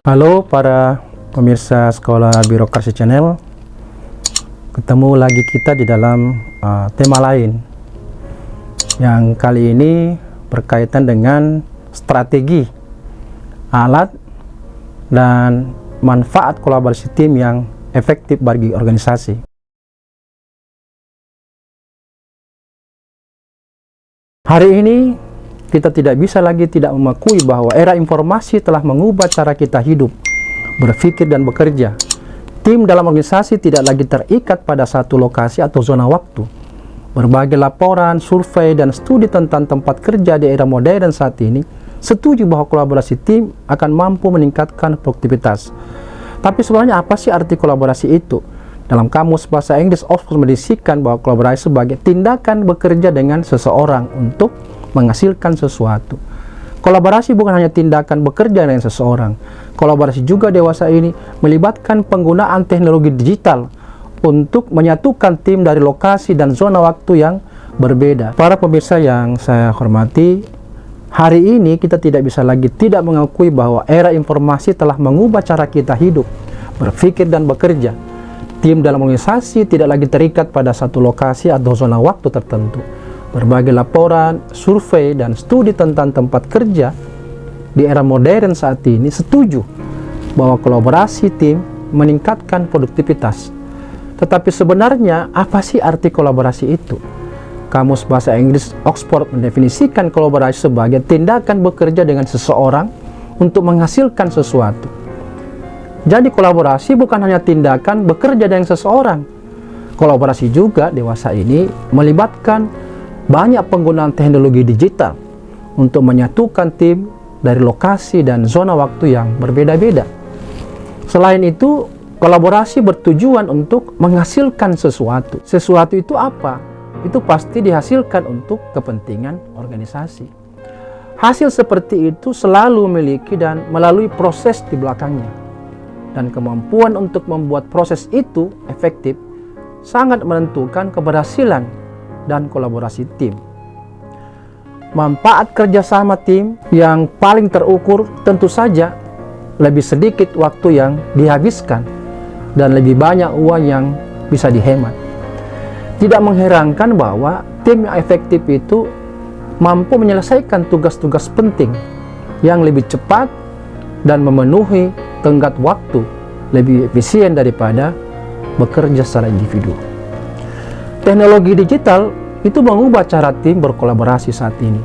Halo para pemirsa Sekolah Birokrasi Channel. Ketemu lagi kita di dalam tema lain yang kali ini berkaitan dengan strategi, alat, dan manfaat kolaborasi tim yang efektif bagi organisasi. Hari ini kita tidak bisa lagi tidak mengakui bahwa era informasi telah mengubah cara kita hidup, berpikir, dan bekerja. Tim dalam organisasi tidak lagi terikat pada satu lokasi atau zona waktu. Berbagai laporan, survei, dan studi tentang tempat kerja di era modern saat ini setuju bahwa kolaborasi tim akan mampu meningkatkan produktivitas. Tapi sebenarnya apa sih arti kolaborasi itu? Dalam Kamus Bahasa Inggris, Oxford mendeskripsikan bahwa kolaborasi sebagai tindakan bekerja dengan seseorang untuk menghasilkan sesuatu. Kolaborasi bukan hanya tindakan bekerja dengan seseorang. Kolaborasi juga dewasa ini melibatkan penggunaan teknologi digital untuk menyatukan tim dari lokasi dan zona waktu yang berbeda. Para pemirsa yang saya hormati, hari ini kita tidak bisa lagi tidak mengakui bahwa era informasi telah mengubah cara kita hidup, berpikir, dan bekerja. Tim dalam organisasi tidak lagi terikat pada satu lokasi atau zona waktu tertentu. Berbagai laporan, survei, dan studi tentang tempat kerja di era modern saat ini setuju bahwa kolaborasi tim meningkatkan produktivitas. Tetapi sebenarnya apa sih arti kolaborasi itu? Kamus Bahasa Inggris Oxford mendefinisikan kolaborasi sebagai tindakan bekerja dengan seseorang untuk menghasilkan sesuatu. Jadi kolaborasi bukan hanya tindakan bekerja dengan seseorang. Kolaborasi juga dewasa ini melibatkan banyak penggunaan teknologi digital untuk menyatukan tim dari lokasi dan zona waktu yang berbeda-beda. Selain itu, kolaborasi bertujuan untuk menghasilkan sesuatu. Sesuatu itu apa? Itu pasti dihasilkan untuk kepentingan organisasi. Hasil seperti itu selalu memiliki dan melalui proses di belakangnya. Dan kemampuan untuk membuat proses itu efektif sangat menentukan keberhasilan dan kolaborasi tim. Manfaat kerjasama tim yang paling terukur tentu saja lebih sedikit waktu yang dihabiskan dan lebih banyak uang yang bisa dihemat. Tidak mengherankan bahwa tim yang efektif itu mampu menyelesaikan tugas-tugas penting yang lebih cepat dan memenuhi tenggat waktu lebih efisien daripada bekerja secara individu. Teknologi digital itu mengubah cara tim berkolaborasi saat ini,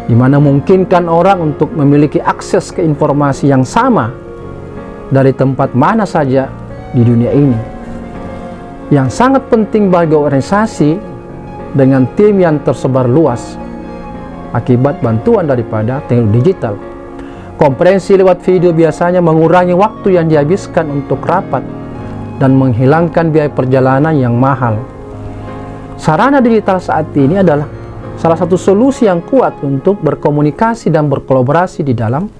di mana memungkinkan orang untuk memiliki akses ke informasi yang sama dari tempat mana saja di dunia ini. Yang sangat penting bagi organisasi dengan tim yang tersebar luas akibat bantuan daripada teknologi digital. Konferensi lewat video biasanya mengurangi waktu yang dihabiskan untuk rapat dan menghilangkan biaya perjalanan yang mahal. Sarana digital saat ini adalah salah satu solusi yang kuat untuk berkomunikasi dan berkolaborasi di dalam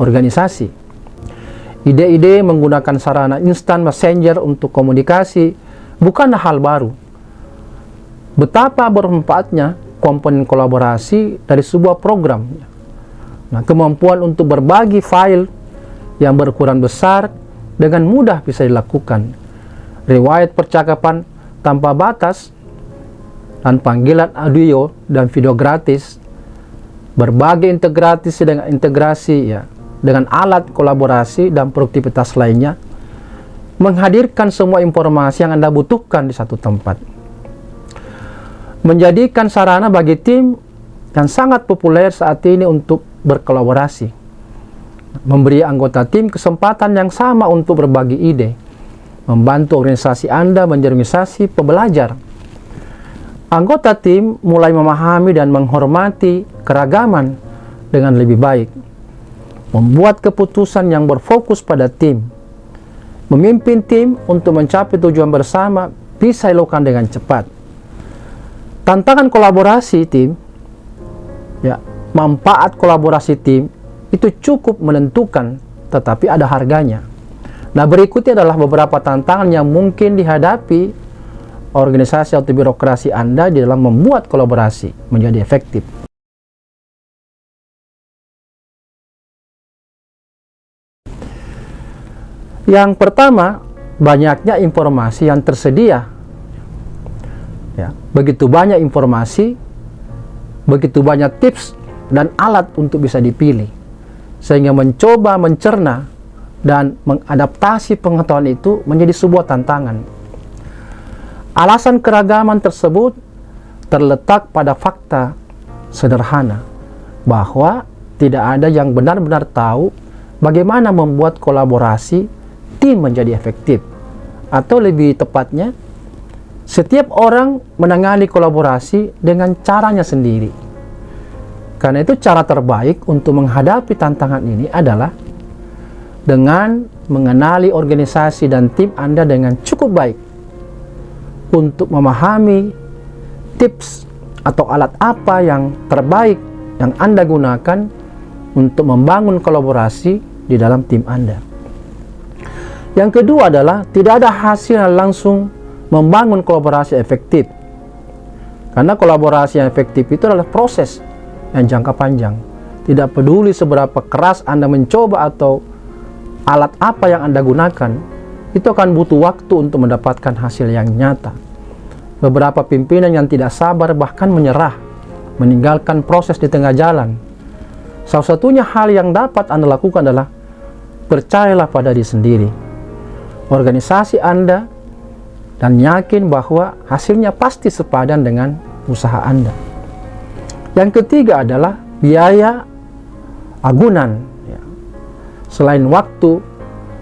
organisasi. Ide-ide menggunakan sarana instant messenger untuk komunikasi bukanlah hal baru. Betapa bermanfaatnya komponen kolaborasi dari sebuah program. Nah, kemampuan untuk berbagi file yang berukuran besar dengan mudah bisa dilakukan. Riwayat percakapan tanpa batas dan panggilan audio dan video gratis, berbagai integrasi dengan alat kolaborasi dan produktivitas lainnya, menghadirkan semua informasi yang Anda butuhkan di satu tempat. Menjadikan sarana bagi tim yang sangat populer saat ini untuk berkolaborasi, memberi anggota tim kesempatan yang sama untuk berbagi ide, membantu organisasi Anda menjadi organisasi pembelajar. Anggota tim mulai memahami dan menghormati keragaman dengan lebih baik, membuat keputusan yang berfokus pada tim, memimpin tim untuk mencapai tujuan bersama bisa dilakukan dengan cepat. Tantangan kolaborasi tim, manfaat kolaborasi tim itu cukup menentukan, tetapi ada harganya. Nah, berikutnya adalah beberapa tantangan yang mungkin dihadapi organisasi atau birokrasi Anda di dalam membuat kolaborasi menjadi efektif. Yang pertama, banyaknya informasi yang tersedia. Ya, begitu banyak informasi, begitu banyak tips dan alat untuk bisa dipilih, sehingga mencoba mencerna dan mengadaptasi pengetahuan itu menjadi sebuah tantangan. Alasan keragaman tersebut terletak pada fakta sederhana bahwa tidak ada yang benar-benar tahu bagaimana membuat kolaborasi tim menjadi efektif, atau lebih tepatnya, setiap orang menangani kolaborasi dengan caranya sendiri. Karena itu cara terbaik untuk menghadapi tantangan ini adalah dengan mengenali organisasi dan tim Anda dengan cukup baik, untuk memahami tips atau alat apa yang terbaik yang Anda gunakan untuk membangun kolaborasi di dalam tim Anda. Yang kedua adalah tidak ada hasil yang langsung membangun kolaborasi efektif. Karena kolaborasi yang efektif itu adalah proses yang jangka panjang. Tidak peduli seberapa keras Anda mencoba atau alat apa yang Anda gunakan, itu akan butuh waktu untuk mendapatkan hasil yang nyata. Beberapa pimpinan yang tidak sabar bahkan menyerah, meninggalkan proses di tengah jalan. Salah satunya hal yang dapat Anda lakukan adalah percayalah pada diri sendiri, organisasi Anda, dan yakin bahwa hasilnya pasti sepadan dengan usaha Anda. Yang ketiga adalah biaya agunan. Selain waktu,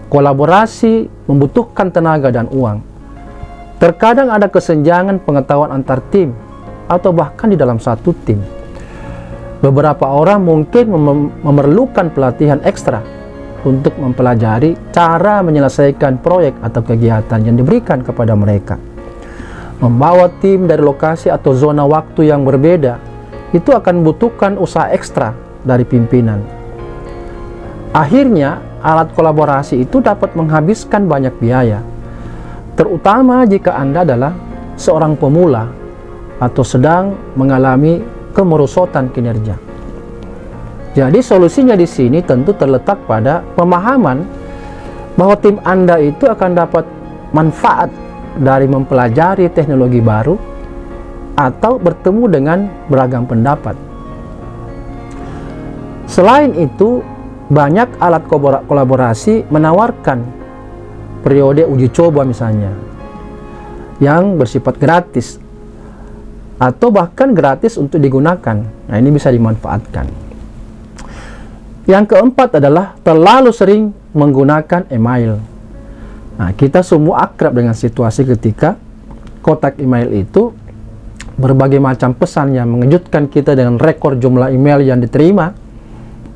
kolaborasi membutuhkan tenaga dan uang. Terkadang ada kesenjangan pengetahuan antar tim atau bahkan di dalam satu tim. Beberapa orang mungkin memerlukan pelatihan ekstra untuk mempelajari cara menyelesaikan proyek atau kegiatan yang diberikan kepada mereka. Membawa tim dari lokasi atau zona waktu yang berbeda itu akan membutuhkan usaha ekstra dari pimpinan. Akhirnya, alat kolaborasi itu dapat menghabiskan banyak biaya, terutama jika Anda adalah seorang pemula atau sedang mengalami kemerosotan kinerja. Jadi solusinya di sini tentu terletak pada pemahaman bahwa tim Anda itu akan dapat manfaat dari mempelajari teknologi baru atau bertemu dengan beragam pendapat. Selain itu, banyak alat kolaborasi menawarkan periode uji coba misalnya, yang bersifat gratis atau bahkan gratis untuk digunakan. Nah, ini bisa dimanfaatkan. Yang keempat adalah terlalu sering menggunakan email. Nah, kita semua akrab dengan situasi ketika kotak email itu berbagai macam pesan yang mengejutkan kita dengan rekor jumlah email yang diterima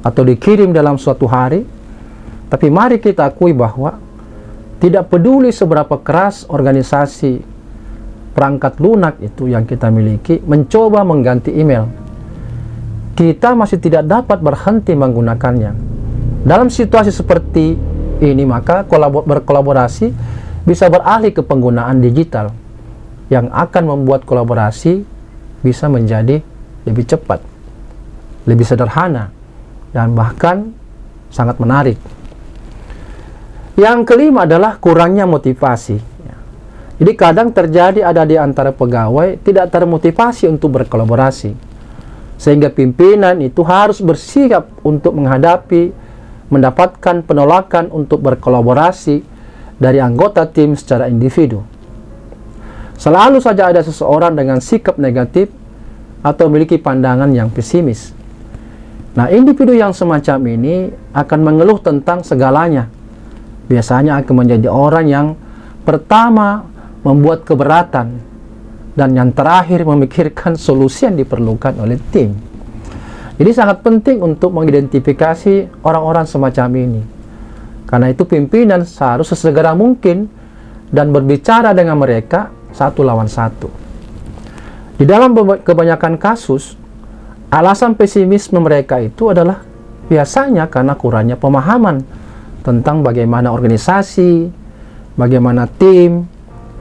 atau dikirim dalam suatu hari. Tapi mari kita akui bahwa tidak peduli seberapa keras organisasi perangkat lunak itu yang kita miliki mencoba mengganti email, kita masih tidak dapat berhenti menggunakannya. Dalam situasi seperti ini, maka berkolaborasi bisa beralih ke penggunaan digital yang akan membuat kolaborasi bisa menjadi lebih cepat, lebih sederhana, dan bahkan sangat menarik. Yang kelima adalah kurangnya motivasi. Jadi kadang terjadi ada di antara pegawai tidak termotivasi untuk berkolaborasi, sehingga pimpinan itu harus bersikap untuk mendapatkan penolakan untuk berkolaborasi dari anggota tim secara individu. Selalu saja ada seseorang dengan sikap negatif atau memiliki pandangan yang pesimis. Nah, individu yang semacam ini akan mengeluh tentang segalanya. Biasanya akan menjadi orang yang pertama membuat keberatan dan yang terakhir memikirkan solusi yang diperlukan oleh tim. Jadi sangat penting untuk mengidentifikasi orang-orang semacam ini. Karena itu pimpinan seharusnya sesegera mungkin dan berbicara dengan mereka satu lawan satu. Di dalam kebanyakan kasus, alasan pesimisme mereka itu adalah biasanya karena kurangnya pemahaman tentang bagaimana organisasi, bagaimana tim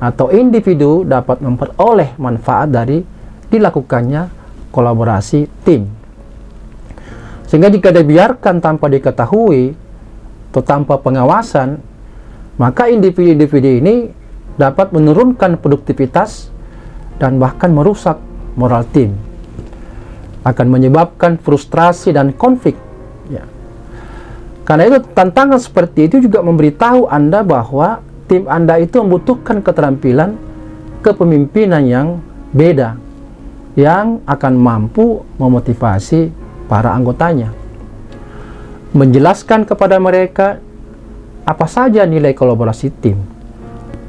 atau individu dapat memperoleh manfaat dari dilakukannya kolaborasi tim. Sehingga jika dibiarkan tanpa diketahui atau tanpa pengawasan, maka individu-individu ini dapat menurunkan produktivitas dan bahkan merusak moral tim, akan menyebabkan frustrasi dan konflik. Ya. Karena itu tantangan seperti itu juga memberitahu Anda bahwa tim Anda itu membutuhkan keterampilan kepemimpinan yang beda, yang akan mampu memotivasi para anggotanya, menjelaskan kepada mereka apa saja nilai kolaborasi tim,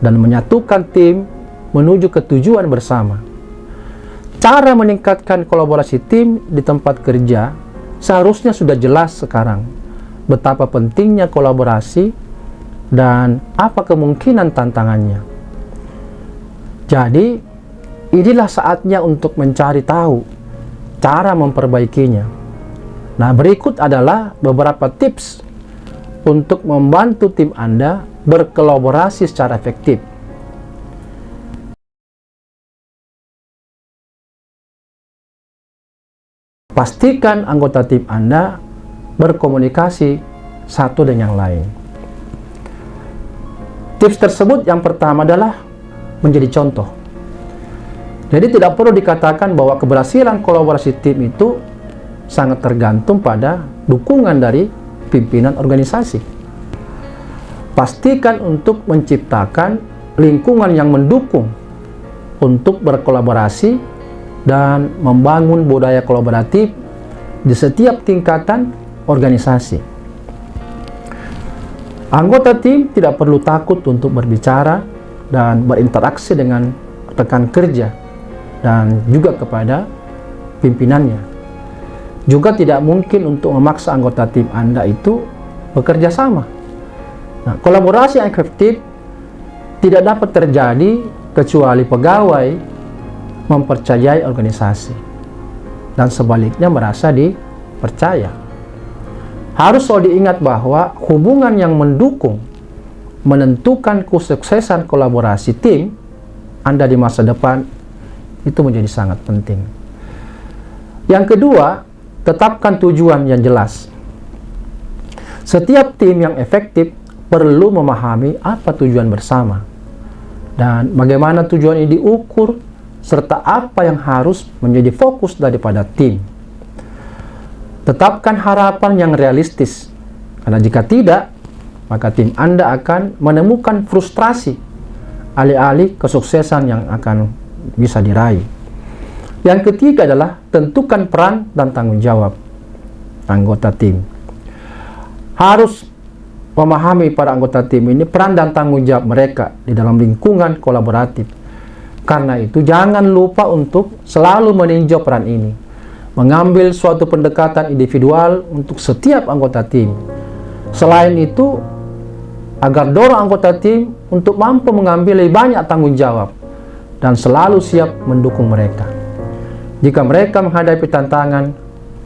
dan menyatukan tim menuju ke tujuan bersama. Cara meningkatkan kolaborasi tim di tempat kerja seharusnya sudah jelas sekarang betapa pentingnya kolaborasi dan apa kemungkinan tantangannya. Jadi, inilah saatnya untuk mencari tahu cara memperbaikinya. Nah, berikut adalah beberapa tips untuk membantu tim Anda berkolaborasi secara efektif. Pastikan anggota tim Anda berkomunikasi satu dengan yang lain. Tips tersebut yang pertama adalah menjadi contoh. Jadi tidak perlu dikatakan bahwa keberhasilan kolaborasi tim itu sangat tergantung pada dukungan dari pimpinan organisasi. Pastikan untuk menciptakan lingkungan yang mendukung untuk berkolaborasi dan membangun budaya kolaboratif di setiap tingkatan organisasi. Anggota tim tidak perlu takut untuk berbicara dan berinteraksi dengan rekan kerja dan juga kepada pimpinannya. Juga tidak mungkin untuk memaksa anggota tim Anda itu bekerja sama. Nah, kolaborasi yang efektif tidak dapat terjadi kecuali pegawai mempercayai organisasi dan sebaliknya merasa dipercaya. Harus selalu diingat bahwa hubungan yang mendukung menentukan kesuksesan kolaborasi tim Anda di masa depan itu menjadi sangat penting. Yang kedua, tetapkan tujuan yang jelas. Setiap tim yang efektif perlu memahami apa tujuan bersama dan bagaimana tujuan ini diukur serta apa yang harus menjadi fokus daripada tim. Tetapkan harapan yang realistis, karena jika tidak, maka tim Anda akan menemukan frustrasi alih-alih kesuksesan yang akan bisa diraih. Yang ketiga adalah tentukan peran dan tanggung jawab anggota tim. Harus memahami para anggota tim ini peran dan tanggung jawab mereka di dalam lingkungan kolaboratif. Karena itu jangan lupa untuk selalu meninjau peran ini, mengambil suatu pendekatan individual untuk setiap anggota tim. Selain itu, agar dorong anggota tim untuk mampu mengambil lebih banyak tanggung jawab dan selalu siap mendukung mereka. Jika mereka menghadapi tantangan,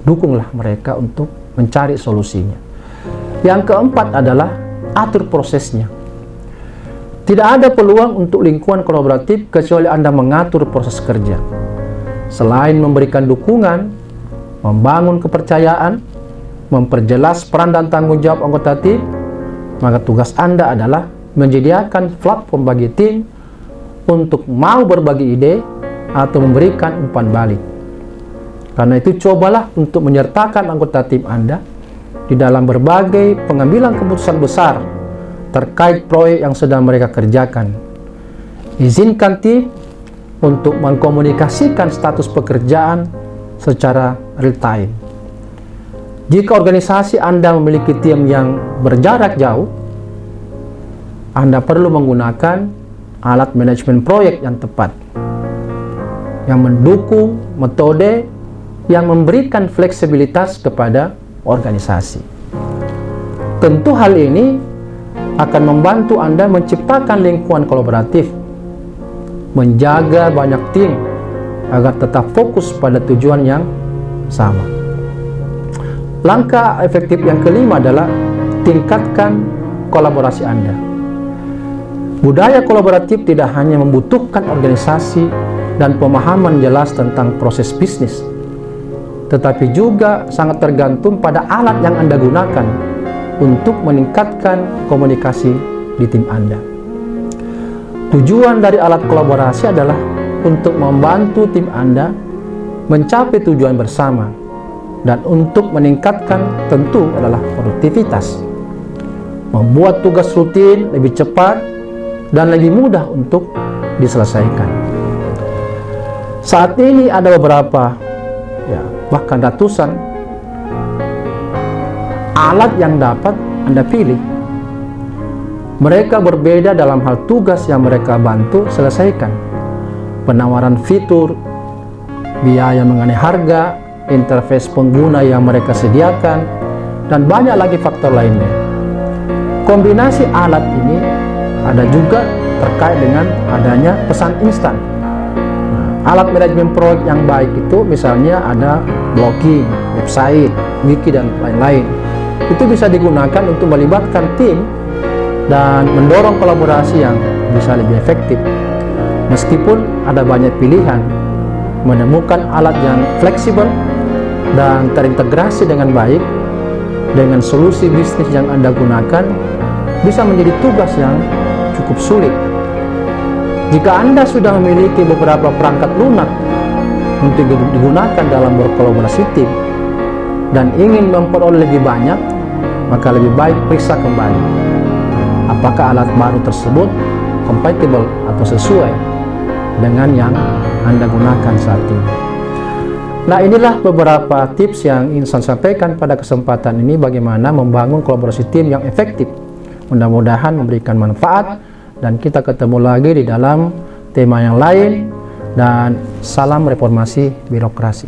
dukunglah mereka untuk mencari solusinya. Yang keempat adalah atur prosesnya. Tidak ada peluang untuk lingkungan kolaboratif kecuali Anda mengatur proses kerja. Selain memberikan dukungan, membangun kepercayaan, memperjelas peran dan tanggung jawab anggota tim, maka tugas Anda adalah menyediakan platform bagi tim untuk mau berbagi ide atau memberikan umpan balik. Karena itu cobalah untuk menyertakan anggota tim Anda di dalam berbagai pengambilan keputusan besar terkait proyek yang sedang mereka kerjakan. Izinkan tim untuk mengkomunikasikan status pekerjaan secara real time. Jika organisasi Anda memiliki tim yang berjarak jauh, Anda perlu menggunakan alat manajemen proyek yang tepat, yang mendukung metode yang memberikan fleksibilitas kepada organisasi. Tentu hal ini akan membantu Anda menciptakan lingkungan kolaboratif, menjaga banyak tim agar tetap fokus pada tujuan yang sama. Langkah efektif yang kelima adalah tingkatkan kolaborasi Anda. Budaya kolaboratif tidak hanya membutuhkan organisasi dan pemahaman jelas tentang proses bisnis, tetapi juga sangat tergantung pada alat yang Anda gunakan untuk meningkatkan komunikasi di tim Anda. Tujuan dari alat kolaborasi adalah untuk membantu tim Anda mencapai tujuan bersama dan untuk meningkatkan tentu adalah produktivitas, membuat tugas rutin lebih cepat dan lebih mudah untuk diselesaikan. Saat ini ada beberapa, bahkan ratusan alat yang dapat Anda pilih. Mereka berbeda dalam hal tugas yang mereka bantu selesaikan, penawaran fitur, biaya mengenai harga, interface pengguna yang mereka sediakan, dan banyak lagi faktor lainnya. Kombinasi alat ini ada juga terkait dengan adanya pesan instan. Alat manajemen proyek yang baik itu misalnya ada blogging, website, wiki, dan lain-lain. Itu bisa digunakan untuk melibatkan tim dan mendorong kolaborasi yang bisa lebih efektif. Meskipun ada banyak pilihan, menemukan alat yang fleksibel dan terintegrasi dengan baik dengan solusi bisnis yang Anda gunakan bisa menjadi tugas yang cukup sulit. Jika Anda sudah memiliki beberapa perangkat lunak untuk digunakan dalam berkolaborasi tim dan ingin memperoleh lebih banyak, maka lebih baik periksa kembali apakah alat baru tersebut compatible atau sesuai dengan yang Anda gunakan saat ini. Nah, inilah beberapa tips yang ingin saya sampaikan pada kesempatan ini, bagaimana membangun kolaborasi tim yang efektif. Mudah-mudahan memberikan manfaat, dan kita ketemu lagi di dalam tema yang lain, dan salam reformasi birokrasi.